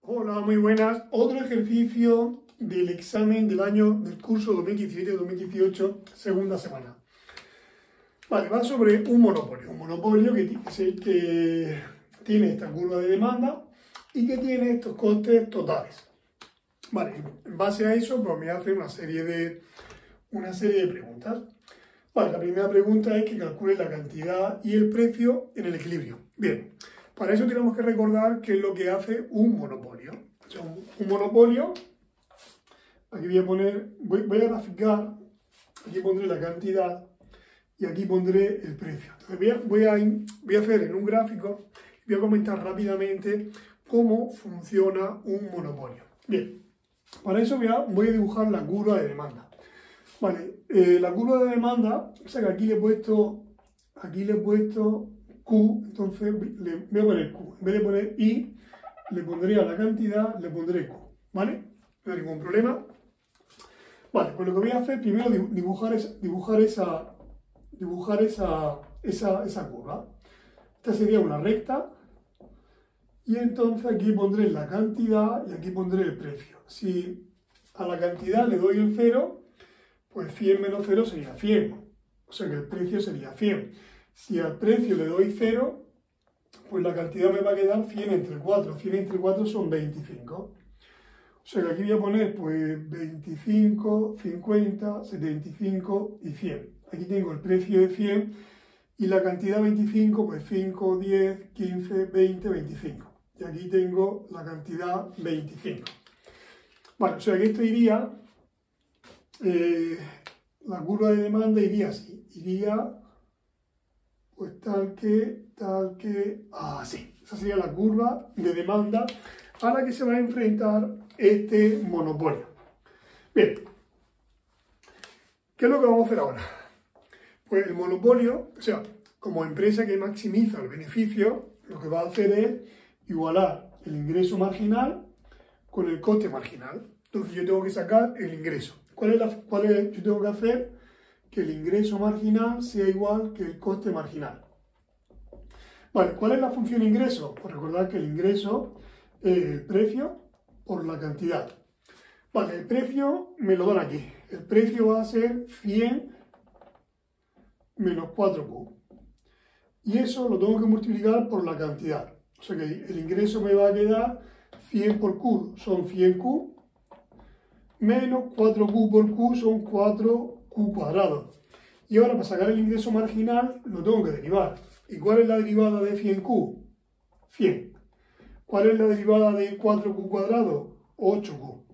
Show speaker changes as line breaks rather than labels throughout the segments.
Hola, muy buenas. Otro ejercicio del examen del curso 2017-2018, segunda semana. Vale, va sobre un monopolio. Un monopolio que tiene esta curva de demanda y que tiene estos costes totales. Vale, en base a eso, pues me hace una serie de preguntas. Vale, la primera pregunta es que calcule la cantidad y el precio en el equilibrio. Bien, para eso tenemos que recordar qué es lo que hace un monopolio. O sea, un monopolio, aquí voy a graficar, aquí pondré la cantidad y aquí pondré el precio. Entonces voy a hacer en un gráfico, voy a comentar rápidamente cómo funciona un monopolio. Bien, para eso voy a dibujar la curva de demanda. Vale, la curva de demanda, o sea que aquí le he puesto Q, entonces le voy a poner Q. En vez de poner I, le pondría la cantidad, le pondré Q, ¿vale? No hay ningún problema. Vale, pues lo que voy a hacer primero es dibujar esa curva. Esta sería una recta. Y entonces aquí pondré la cantidad y aquí pondré el precio. Si a la cantidad le doy el 0, pues 100 menos 0 sería 100. O sea que el precio sería 100. Si al precio le doy 0, pues la cantidad me va a quedar 100 entre 4. 100 entre 4 son 25. O sea que aquí voy a poner pues 25, 50, 75 y 100. Aquí tengo el precio de 100 y la cantidad 25, pues 5, 10, 15, 20, 25. Y aquí tengo la cantidad 25. Vale, o sea que esto iría, la curva de demanda iría así. Iría pues tal que, así. Esa sería la curva de demanda a la que se va a enfrentar este monopolio. Bien, ¿qué es lo que vamos a hacer ahora? Pues el monopolio, o sea, como empresa que maximiza el beneficio, lo que va a hacer es igualar el ingreso marginal con el coste marginal. Entonces yo tengo que sacar el ingreso. Yo tengo que hacer que el ingreso marginal sea igual que el coste marginal. Vale, ¿cuál es la función ingreso? Pues recordad que el ingreso es el precio por la cantidad. Vale, el precio me lo dan aquí. El precio va a ser 100 menos 4Q. Y eso lo tengo que multiplicar por la cantidad. O sea que el ingreso me va a quedar 100 por Q son 100Q, menos 4Q por Q son 4Q cuadrado. Y ahora para sacar el ingreso marginal lo tengo que derivar. ¿Y cuál es la derivada de 100Q? 100. ¿Cuál es la derivada de 4Q cuadrado? 8Q.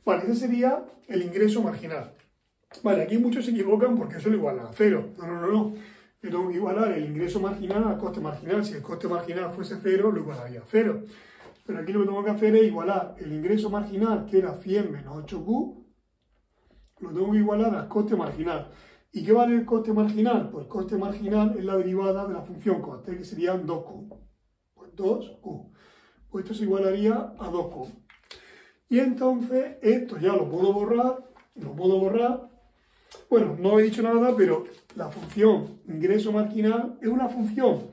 Vale, ese sería el ingreso marginal. Vale, aquí muchos se equivocan porque eso lo igualan a 0. No. Yo tengo que igualar el ingreso marginal al coste marginal. Si el coste marginal fuese 0, lo igualaría a 0. Pero aquí lo que tengo que hacer es igualar el ingreso marginal, que era 100 menos 8Q, lo tengo que igualar al coste marginal. ¿Y qué vale el coste marginal? Pues el coste marginal es la derivada de la función coste, que serían 2Q. Pues 2Q. Pues esto se igualaría a 2Q. Y entonces esto ya lo puedo borrar. Bueno, no he dicho nada, pero la función ingreso marginal es una función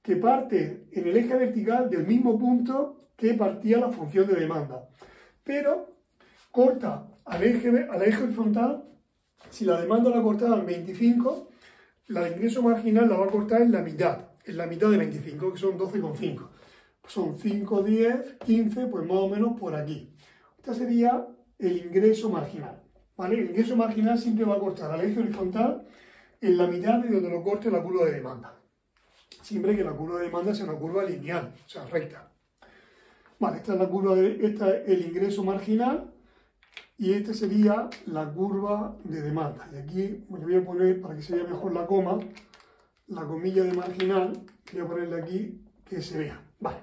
que parte en el eje vertical del mismo punto que partía la función de demanda. Pero corta al eje horizontal. Si la demanda la cortaba en 25, la de ingreso marginal la va a cortar en la mitad de 25, que son 12,5. Son 5, 10, 15, pues más o menos por aquí. Este sería el ingreso marginal, ¿vale? El ingreso marginal siempre va a cortar al eje horizontal en la mitad de donde lo corte la curva de demanda. Siempre que la curva de demanda sea una curva lineal, o sea, recta. Vale, esta es el ingreso marginal. Y esta sería la curva de demanda. Y aquí le voy a poner, para que se vea mejor la coma, la comilla de marginal, voy a ponerle aquí que se vea. Vale.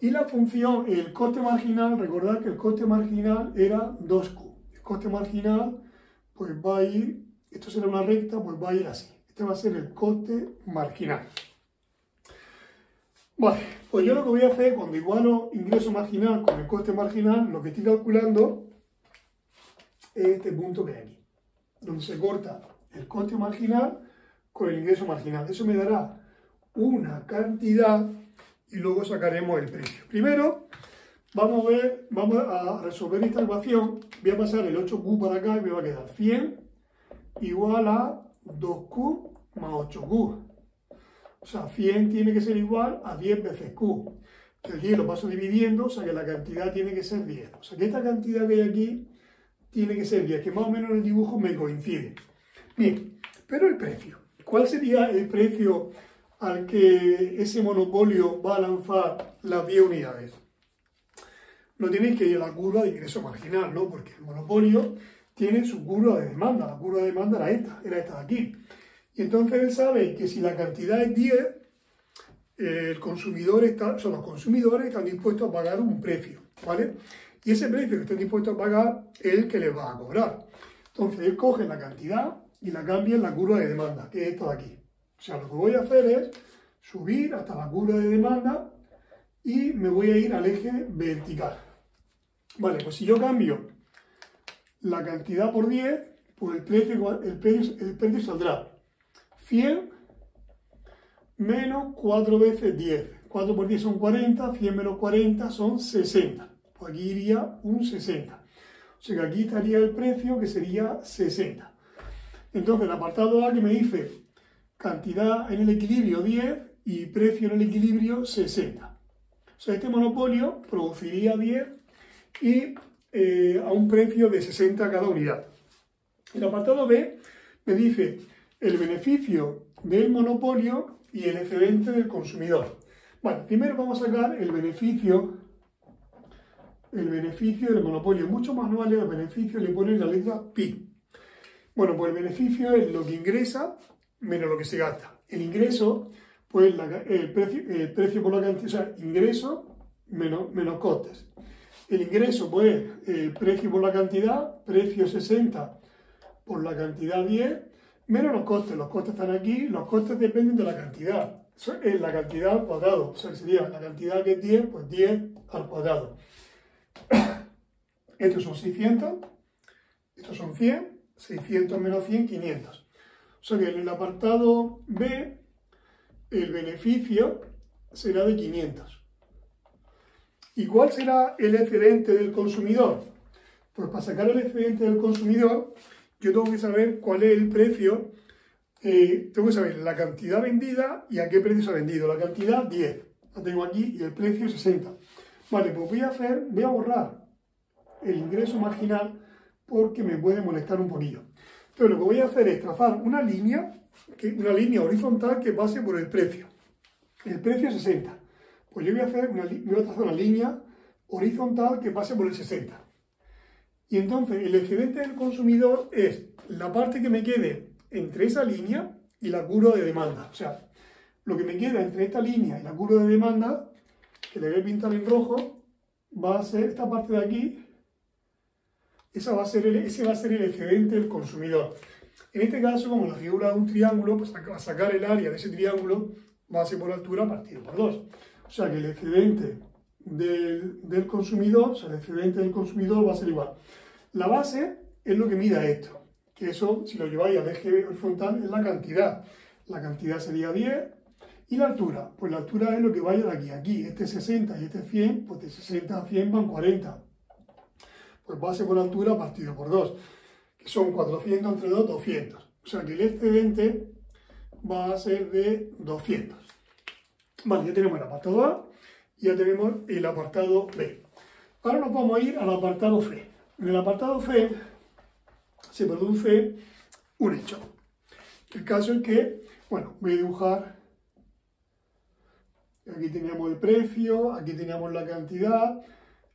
Y la función, el coste marginal, recordad que el coste marginal era 2Q. El coste marginal, pues va a ir, esto será una recta, pues va a ir así. Este va a ser el coste marginal. Vale, pues yo lo que voy a hacer, cuando igualo ingreso marginal con el coste marginal, lo que estoy calculando es este punto que hay aquí, donde se corta el coste marginal con el ingreso marginal. Eso me dará una cantidad y luego sacaremos el precio. Primero, vamos a resolver esta ecuación. Voy a pasar el 8Q para acá y me va a quedar 100 igual a 2Q más 8Q. O sea, 100 tiene que ser igual a 10 veces Q. El 10 lo paso dividiendo, o sea que la cantidad tiene que ser 10. O sea que esta cantidad que hay aquí tiene que ser 10, que más o menos en el dibujo me coincide. Bien, pero el precio. ¿Cuál sería el precio al que ese monopolio va a lanzar las 10 unidades? No tenéis que ir a la curva de ingreso marginal, ¿no? Porque el monopolio tiene su curva de demanda. La curva de demanda era esta de aquí. Y entonces él sabe que si la cantidad es 10, los consumidores están dispuestos a pagar un precio, ¿vale? Y ese precio que están dispuestos a pagar es el que les va a cobrar. Entonces él coge la cantidad y la cambia en la curva de demanda, que es esta de aquí. O sea, lo que voy a hacer es subir hasta la curva de demanda y me voy a ir al eje vertical. Vale, pues si yo cambio la cantidad por 10, pues el precio saldrá 100 menos 4 veces 10. 4 por 10 son 40, 100 menos 40 son 60. Pues aquí iría un 60. O sea que aquí estaría el precio que sería 60. Entonces el apartado A que me dice cantidad en el equilibrio 10 y precio en el equilibrio 60. O sea, este monopolio produciría 10 y a un precio de 60 cada unidad. El apartado B me dice el beneficio del monopolio y el excedente del consumidor. Bueno, primero vamos a sacar el beneficio del monopolio. En muchos manuales el beneficio le ponen la letra pi. Bueno, pues el beneficio es lo que ingresa menos lo que se gasta. El ingreso, pues el precio por la cantidad, o sea, ingreso menos costes. El ingreso, pues el precio por la cantidad, precio 60 por la cantidad 10, menos los costes. Los costes están aquí, los costes dependen de la cantidad. Es la cantidad al cuadrado, o sea, sería la cantidad que es 10, pues 10 al cuadrado. Estos son 600, estos son 100, 600 menos 100, 500. O sea que en el apartado B, el beneficio será de 500. ¿Y cuál será el excedente del consumidor? Pues para sacar el excedente del consumidor, yo tengo que saber cuál es el precio, tengo que saber la cantidad vendida y a qué precio se ha vendido. La cantidad 10, la tengo aquí, y el precio 60. Vale, pues voy a borrar el ingreso marginal porque me puede molestar un poquillo. Entonces lo que voy a hacer es trazar una línea horizontal que pase por el precio. El precio es 60. Pues yo voy a trazar una línea horizontal que pase por el 60. Y entonces el excedente del consumidor es la parte que me quede entre esa línea y la curva de demanda. O sea, lo que me queda entre esta línea y la curva de demanda, que le voy a pintar en rojo, va a ser esta parte de aquí. Ese va a ser el excedente del consumidor. En este caso, como la figura de un triángulo, pues a sacar el área de ese triángulo, base por altura partido por 2. O sea que el excedente del consumidor, o sea, el excedente del consumidor va a ser igual. La base es lo que mida esto, que eso, si lo lleváis al eje horizontal, es la cantidad. La cantidad sería 10. ¿Y la altura? Pues la altura es lo que vaya de aquí a aquí. Este es 60 y este es 100, pues de 60 a 100 van 40. Pues base por altura partido por 2, que son 400 entre 2, 200. O sea que el excedente va a ser de 200. Vale, ya tenemos el apartado A y ya tenemos el apartado B. Ahora nos vamos a ir al apartado C. En el apartado C se produce un hecho. El caso es que, bueno, voy a dibujar. Aquí teníamos el precio, aquí teníamos la cantidad,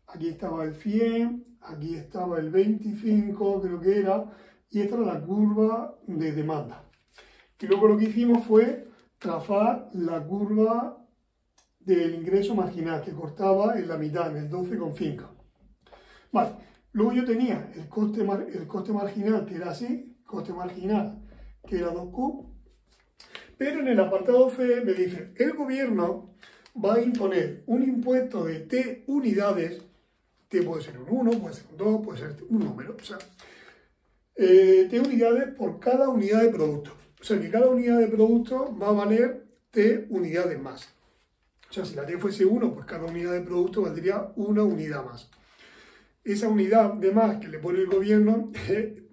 aquí estaba el 100, aquí estaba el 25, creo que era, y esta era la curva de demanda. Y luego lo que hicimos fue trazar la curva del ingreso marginal, que cortaba en la mitad, en el 12,5. Vale, luego yo tenía el coste marginal, que era así, coste marginal, que era 2Q, pero en el apartado C me dice, el gobierno va a imponer un impuesto de T unidades, T puede ser un 1, puede ser un 2, puede ser un número, o sea, T unidades por cada unidad de producto. O sea que cada unidad de producto va a valer T unidades más. O sea, si la T fuese 1, pues cada unidad de producto valdría una unidad más. Esa unidad de más que le pone el gobierno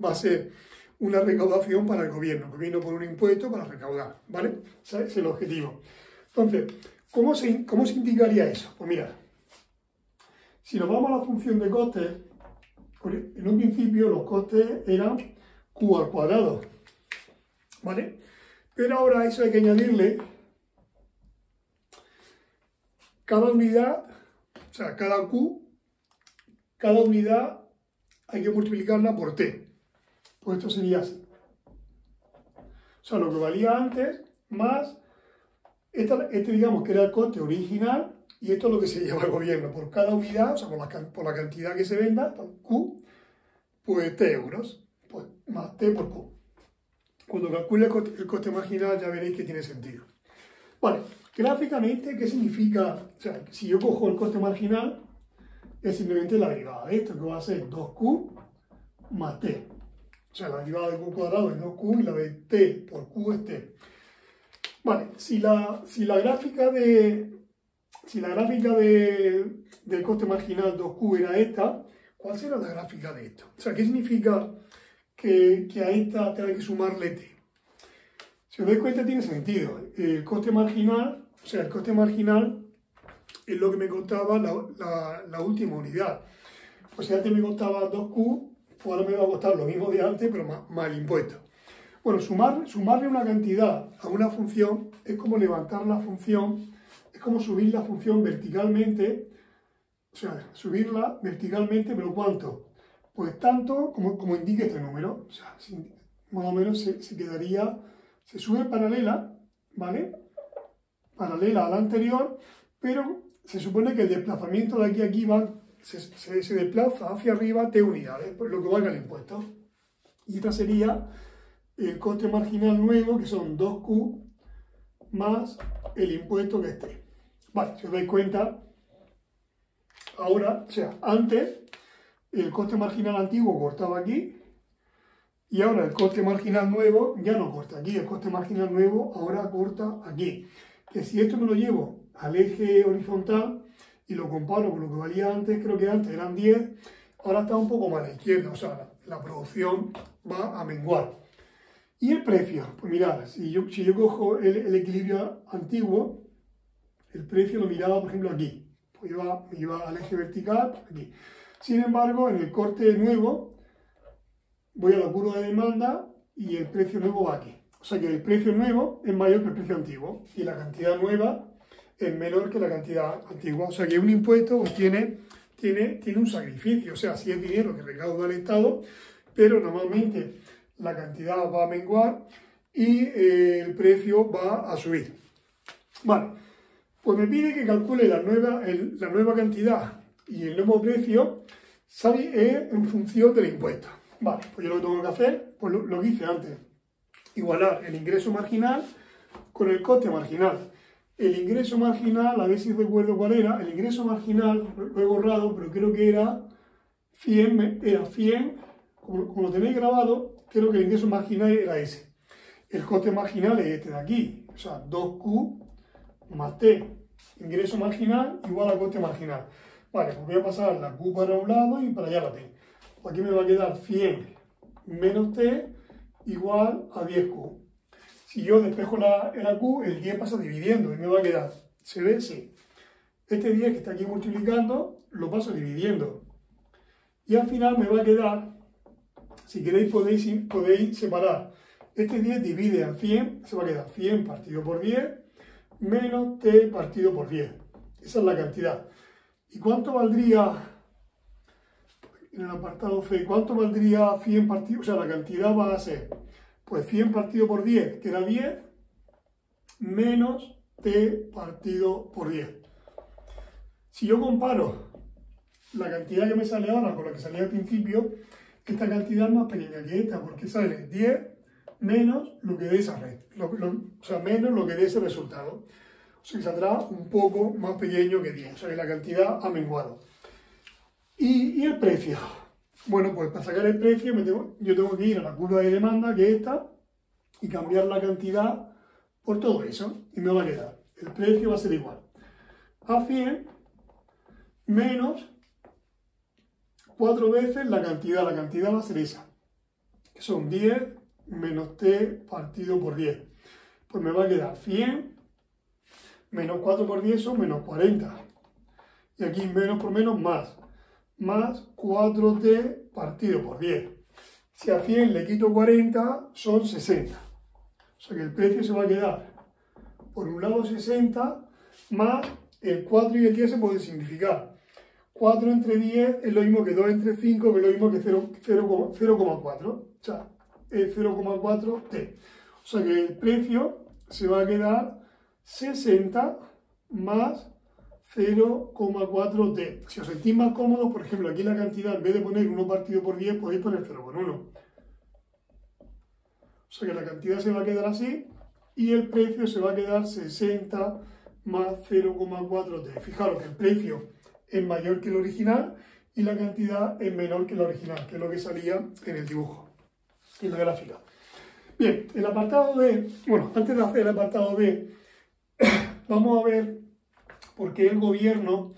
va a ser una recaudación para el gobierno. El gobierno pone un impuesto para recaudar, ¿vale? Ese es el objetivo. Entonces, ¿cómo se indicaría eso? Pues mira, si nos vamos a la función de costes, en un principio los costes eran Q al cuadrado, ¿vale? Pero ahora a eso hay que añadirle cada unidad, o sea, cada Q, cada unidad hay que multiplicarla por T. Pues esto sería así. O sea, lo que valía antes más, este digamos que era el coste original y esto es lo que se lleva el gobierno. Por cada unidad, o sea, por la cantidad que se venda, Q, pues T euros, pues más T por Q. Cuando calcule el coste marginal ya veréis que tiene sentido. Vale, gráficamente, ¿qué significa? O sea, si yo cojo el coste marginal, es simplemente la derivada de esto, que va a ser 2Q más T. O sea, la derivada de Q cuadrado es 2Q y la de T por Q es T. Vale, si la gráfica del coste marginal 2Q era esta, ¿cuál será la gráfica de esto? O sea, ¿qué significa que a esta tenga que sumarle T? Si os dais cuenta tiene sentido. El coste marginal, o sea, el coste marginal es lo que me costaba la última unidad. Pues si antes me costaba 2Q, pues ahora me va a costar lo mismo de antes, pero más el impuesto. Bueno, sumarle una cantidad a una función es como levantar la función, es como subir la función verticalmente, o sea, subirla verticalmente, pero ¿cuánto? Pues tanto como indique este número. O sea, más o menos se quedaría, se sube paralela, ¿vale? Paralela a la anterior, pero se supone que el desplazamiento de aquí a aquí se desplaza hacia arriba T unidades, por lo que valga el impuesto. Y esta sería el coste marginal nuevo, que son 2Q más el impuesto que es T. Vale, si os dais cuenta, ahora, o sea, antes el coste marginal antiguo cortaba aquí y ahora el coste marginal nuevo ya no corta aquí, el coste marginal nuevo ahora corta aquí. Que si esto me lo llevo al eje horizontal y lo comparo con lo que valía antes, creo que antes eran 10, ahora está un poco más a la izquierda, o sea, la producción va a menguar. ¿Y el precio? Pues mirad, si yo cojo el equilibrio antiguo, el precio lo miraba, por ejemplo, aquí. Pues iba al eje vertical, aquí. Sin embargo, en el corte nuevo, voy a la curva de demanda y el precio nuevo va aquí. O sea que el precio nuevo es mayor que el precio antiguo y la cantidad nueva es menor que la cantidad antigua. O sea que un impuesto pues, tiene un sacrificio. O sea, sí es dinero que recauda el Estado, pero normalmente la cantidad va a menguar y el precio va a subir. Vale, pues me pide que calcule la nueva cantidad y el nuevo precio, ¿sabe? En función del impuesto. Vale, pues yo lo que tengo que hacer, pues lo que hice antes, igualar el ingreso marginal con el coste marginal. El ingreso marginal, a ver si recuerdo cuál era, el ingreso marginal, lo he borrado, pero creo que era 100, como lo tenéis grabado, creo que el ingreso marginal era ese. El coste marginal es este de aquí, o sea, 2Q más T. Ingreso marginal igual a coste marginal. Vale, pues voy a pasar la Q para un lado y para allá la T. Pues aquí me va a quedar 100 menos T igual a 10Q. Si yo despejo la Q, el 10 pasa dividiendo y me va a quedar, ¿se ve? Sí. Este 10 que está aquí multiplicando, lo paso dividiendo. Y al final me va a quedar, si queréis podéis separar. Este 10 divide a 100, se va a quedar 100 partido por 10 menos T partido por 10. Esa es la cantidad. ¿Y cuánto valdría, en el apartado C, cuánto valdría 100 partido? O sea, la cantidad va a ser, pues 100 partido por 10, que era 10, menos T partido por 10. Si yo comparo la cantidad que me sale ahora con la que salía al principio, esta cantidad es más pequeña que esta, porque sale 10 menos lo que dé esa red, o sea, menos lo que dé ese resultado. O sea, que saldrá un poco más pequeño que 10, o sea, que la cantidad ha menguado. ¿Y el precio? Bueno, pues para sacar el precio yo tengo que ir a la curva de demanda, que es esta, y cambiar la cantidad por todo eso, y me va a quedar. El precio va a ser igual. a 100 menos 4 veces la cantidad va a ser esa, que son 10 menos t partido por 10. Pues me va a quedar 100 menos 4 por 10 son menos 40. Y aquí menos por menos más 4t partido por 10. Si a 100 le quito 40 son 60. O sea que el precio se va a quedar por un lado 60 más el 4 y el 10 se puede simplificar. 4 entre 10 es lo mismo que 2 entre 5, que es lo mismo que 0,4. O sea, es 0,4t. O sea que el precio se va a quedar 60 más 0,4t. Si os sentís más cómodos, por ejemplo, aquí la cantidad, en vez de poner 1 partido por 10, podéis poner 0,1. O sea que la cantidad se va a quedar así y el precio se va a quedar 60 más 0,4t. Fijaros que el precio es mayor que el original y la cantidad es menor que la original, que es lo que salía en el dibujo, en la gráfica. Bien, el apartado B, bueno, antes de hacer el apartado B, vamos a ver por qué el gobierno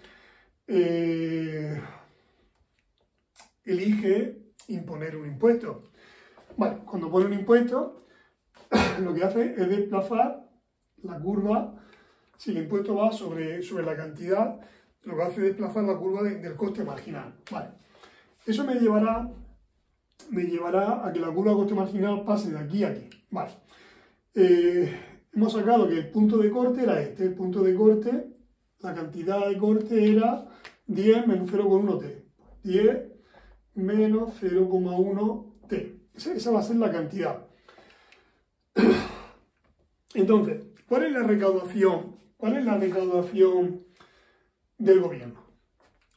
elige imponer un impuesto. Vale, cuando pone un impuesto, lo que hace es desplazar la curva. Si el impuesto va sobre la cantidad, lo que hace es desplazar la curva del coste marginal. Vale. Eso me llevará a que la curva de coste marginal pase de aquí a aquí. Vale. Hemos sacado que el punto de corte era este. El punto de corte, la cantidad de corte era 10 menos 0,1t. 10 menos 0,1t. Esa va a ser la cantidad. Entonces, ¿cuál es la recaudación? ¿Cuál es la recaudación del gobierno?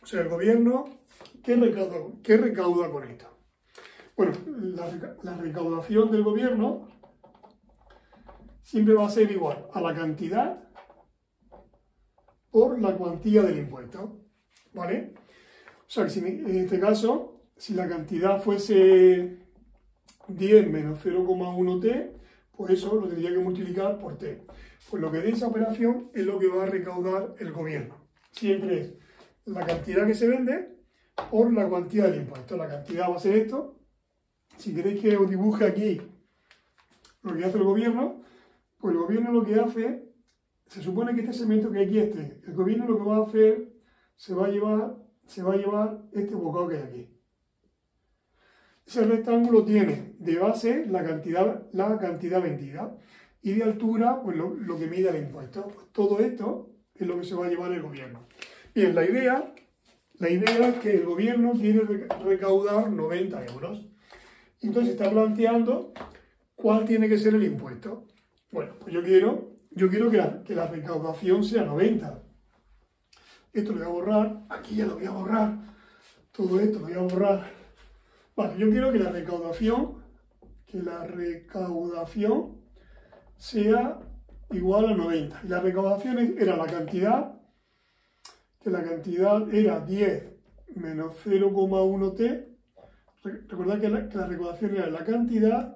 O sea, el gobierno, ¿qué recauda con esto? Bueno, la recaudación del gobierno siempre va a ser igual a la cantidad por la cuantía del impuesto, ¿vale? O sea, que en este caso, si la cantidad fuese 10 menos 0,1t, pues eso lo tendría que multiplicar por t. Pues lo que de esa operación es lo que va a recaudar el gobierno. Siempre es la cantidad que se vende por la cuantía del impuesto. La cantidad va a ser esto. Si queréis que os dibuje aquí lo que hace el gobierno, pues el gobierno lo que hace, se supone que este segmento que aquí el gobierno lo que va a hacer, se va a llevar este bocado que hay aquí. Ese rectángulo tiene de base la cantidad vendida y de altura pues lo que mide el impuesto. Pues todo esto es lo que se va a llevar el gobierno. Bien, la idea es que el gobierno quiere recaudar 90 euros. Entonces está planteando cuál tiene que ser el impuesto. Bueno, pues yo quiero que la recaudación sea 90. Esto lo voy a borrar, aquí ya lo voy a borrar, todo esto lo voy a borrar. Vale, yo quiero que la recaudación sea igual a 90. Y la recaudación era la cantidad, que la cantidad era 10 menos 0,1t. Recordad que la recaudación era la cantidad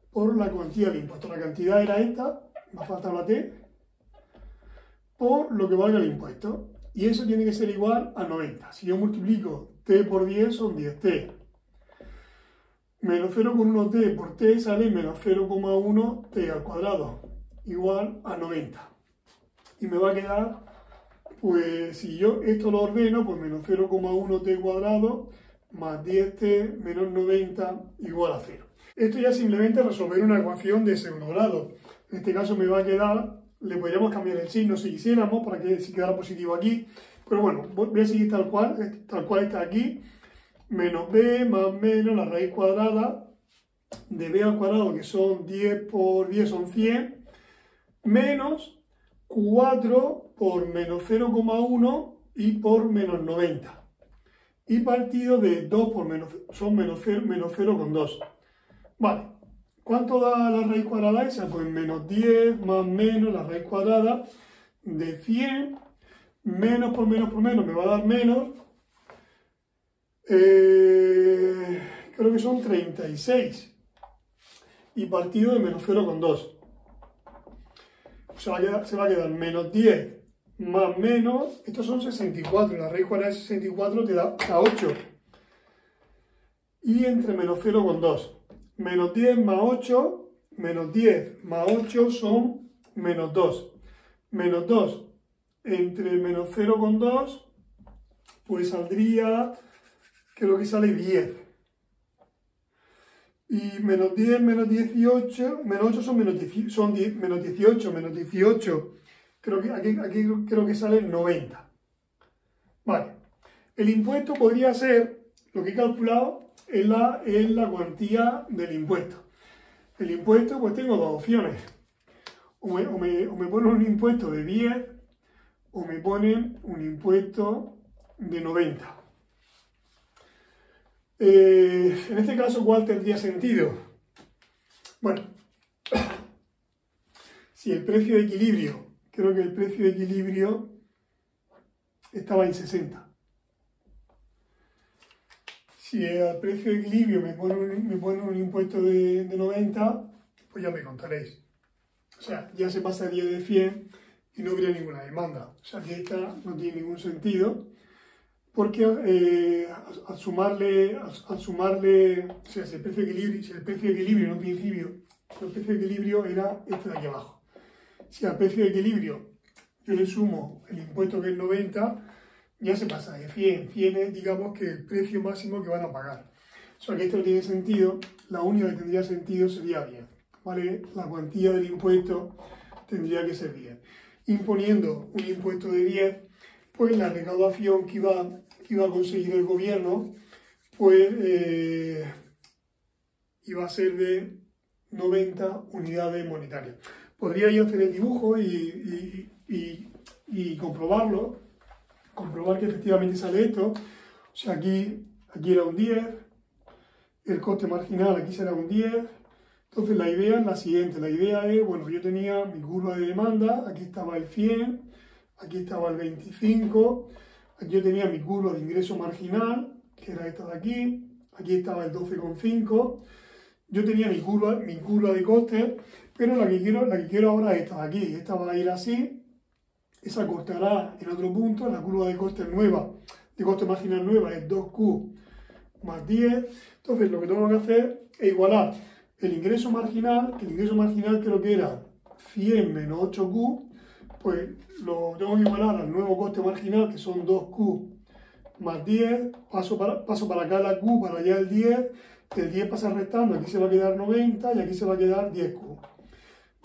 por la cuantía del impuesto. La cantidad era esta, me ha faltado la t, por lo que valga el impuesto. Y eso tiene que ser igual a 90. Si yo multiplico t por 10 son 10t. Menos 0,1t por t sale menos 0,1t al cuadrado, igual a 90. Y me va a quedar, pues si yo esto lo ordeno, pues menos 0,1t cuadrado más 10t menos 90 igual a 0. Esto ya es simplemente resolver una ecuación de segundo grado. En este caso me va a quedar, le podríamos cambiar el signo si quisiéramos, para que se quedara positivo aquí. Pero bueno, voy a seguir tal cual está aquí. Menos b más menos la raíz cuadrada de b al cuadrado, que son 10 por 10 son 100, menos 4 por menos 0,1 y por menos 90. Y partido de 2 por menos, son menos 0,2. Vale, ¿cuánto da la raíz cuadrada esa? Pues menos 10 más menos la raíz cuadrada de 100, menos por menos me va a dar menos. Creo que son 36 y partido de menos 0,2. Se va a quedar menos 10 más menos, estos son 64, la raíz cuadrada de 64 te da 8. Y entre menos 0,2. Menos 10 más 8, menos 10 más 8 son menos 2. Menos 2 entre menos 0,2, pues saldría, creo que sale 10. Y menos 10 menos 18, menos 8 son menos 18, menos 18. Creo que aquí creo que sale 90. Vale. El impuesto podría ser, lo que he calculado, es la cuantía del impuesto. El impuesto, pues tengo dos opciones. O me ponen un impuesto de 10 o me ponen un impuesto de 90. En este caso, ¿cuál tendría sentido? Bueno, si el precio de equilibrio, creo que el precio de equilibrio estaba en 60. Si al precio de equilibrio me ponen un impuesto de 90, pues ya me contaréis. O sea, ya se pasaría de 100 y no habría ninguna demanda. O sea, que esta no tiene ningún sentido, porque al sumarle, o sea, si el precio de equilibrio, no principio, el precio de equilibrio era este de aquí abajo. Si al precio de equilibrio yo le sumo el impuesto que es 90, ya se pasa de 100. 100 es, digamos, que el precio máximo que van a pagar. O sea que esto no tiene sentido. La única que tendría sentido sería 10. ¿Vale? La cuantía del impuesto tendría que ser 10. Imponiendo un impuesto de 10, pues la recaudación que iba a conseguir el gobierno, pues iba a ser de 90 unidades monetarias. Podría yo hacer el dibujo y comprobarlo. Comprobar que efectivamente sale esto. O sea, aquí era un 10, el coste marginal aquí será un 10. Entonces la idea es la siguiente. La idea es, bueno, yo tenía mi curva de demanda, aquí estaba el 100, aquí estaba el 25, aquí yo tenía mi curva de ingreso marginal, que era esta de aquí estaba el 12,5. Yo tenía mi curva de coste, pero la que quiero ahora es esta de aquí. Esta va a ir así. Esa cortará en otro punto. La curva de coste marginal nueva es 2Q más 10. Entonces lo que tengo que hacer es igualar el ingreso marginal, que el ingreso marginal creo que era 100 menos 8Q, pues lo tengo que igualar al nuevo coste marginal, que son 2Q más 10. Paso para acá la Q, para allá el 10. El 10 pasa restando, aquí se va a quedar 90 y aquí se va a quedar 10Q.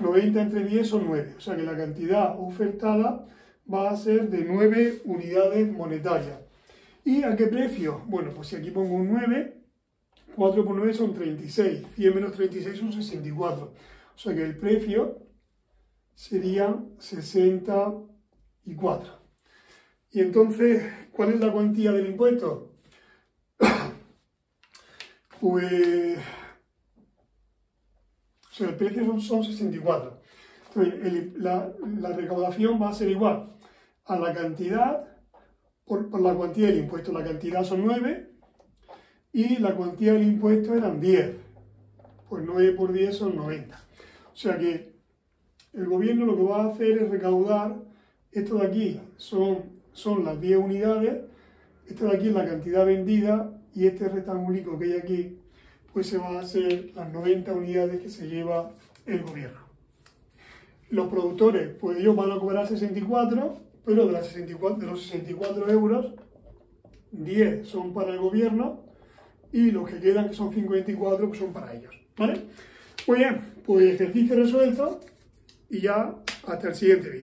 90 entre 10 son 9, o sea que la cantidad ofertada va a ser de 9 unidades monetarias. ¿Y a qué precio? Bueno, pues si aquí pongo un 9, 4 por 9 son 36, 100 menos 36 son 64. O sea que el precio sería 64. Y entonces, ¿cuál es la cuantía del impuesto? Pues... O sea, el precio son 64. Entonces, la recaudación va a ser igual a la cantidad por la cuantía del impuesto. La cantidad son 9 y la cuantía del impuesto eran 10. Pues 9 por 10 son 90. O sea que el gobierno lo que va a hacer es recaudar, esto de aquí son las 10 unidades, esto de aquí es la cantidad vendida y este rectangulico que hay aquí pues se va a hacer las 90 unidades que se lleva el gobierno. Los productores, pues ellos van a cobrar 64, pero de los 64 euros, 10 son para el gobierno y los que quedan, que son 54, pues son para ellos. ¿Vale? Muy bien, pues ejercicio resuelto y ya hasta el siguiente vídeo.